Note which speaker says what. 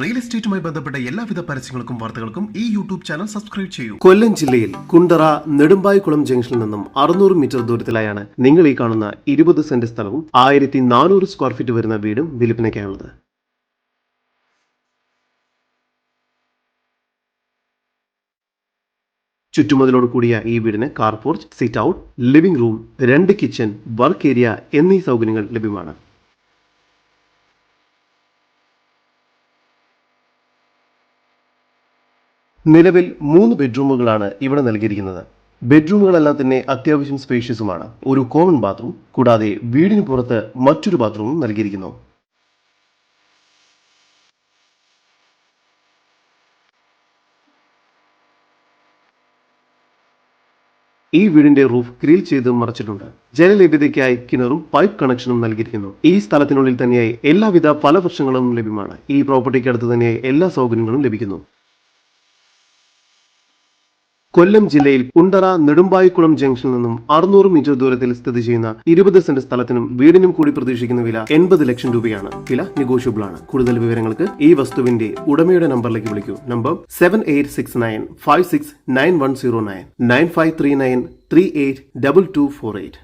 Speaker 1: Real എസ്റ്റേറ്റുമായി ബന്ധപ്പെട്ട എല്ലാവിധ പരസ്യങ്ങൾക്കും വാർത്തകൾക്കും ഈ യൂട്യൂബ് ചാനൽ സബ്സ്ക്രൈബ് ചെയ്യൂ.
Speaker 2: കൊല്ലം ജില്ലയിൽ കുണ്ടറ നെടുമ്പായിക്കുളം ജംഗ്ഷനിൽ നിന്നും 600 മീറ്റർ ദൂരത്തിലായാണ് നിങ്ങൾ ഈ കാണുന്ന 20 സെന്റ് സ്ഥലവും 1400 സ്ക്വയർ ഫീറ്റ് വരുന്ന വീടും വിൽപ്പനയ്ക്കായുള്ളത്. ചുറ്റുമതിലോട് കൂടിയ ഈ വീടിന് car porch, sit out, living room, 2 kitchen, work area എന്നീ സൗകര്യങ്ങൾ ലഭ്യമാണ്. നിലവിൽ 3 ബെഡ്റൂമുകളാണ് ഇവിടെ നൽകിയിരിക്കുന്നത്. ബെഡ്റൂമുകളെല്ലാം തന്നെ അത്യാവശ്യം സ്പേഷ്യസുമാണ്. ഒരു കോമൺ ബാത്റൂം കൂടാതെ വീടിന് പുറത്ത് മറ്റൊരു ബാത്റൂമും നൽകിയിരിക്കുന്നു. ഈ വീടിന്റെ റൂഫ് ഗ്രിൽ ചെയ്ത് മറച്ചിട്ടുണ്ട്. ജലലഭ്യതയ്ക്കായി കിണറും പൈപ്പ് കണക്ഷനും നൽകിയിരിക്കുന്നു. ഈ സ്ഥലത്തിനുള്ളിൽ തന്നെയായി എല്ലാവിധ ഫലവൃക്ഷങ്ങളും ലഭ്യമാണ്. ഈ പ്രോപ്പർട്ടിക്ക് അടുത്ത് തന്നെയായി എല്ലാ സൗകര്യങ്ങളും ലഭിക്കുന്നു. കൊല്ലം ജില്ലയിൽ കുണ്ടറ നെടുമ്പായിക്കുളം ജംഗ്ഷനിൽ നിന്നും 600 മീറ്റർ ദൂരത്തിൽ സ്ഥിതി ചെയ്യുന്ന 20 സെന്റ് സ്ഥലത്തിനും വീടിനും കൂടി പ്രതീക്ഷിക്കുന്ന വില 80 ലക്ഷം രൂപയാണ്. വില നെഗോഷ്യബിൾ ആണ്. കൂടുതൽ വിവരങ്ങൾക്ക് ഈ വസ്തുവിന്റെ ഉടമയുടെ നമ്പറിലേക്ക് വിളിക്കൂ. നമ്പർ 7869569109 9539382248.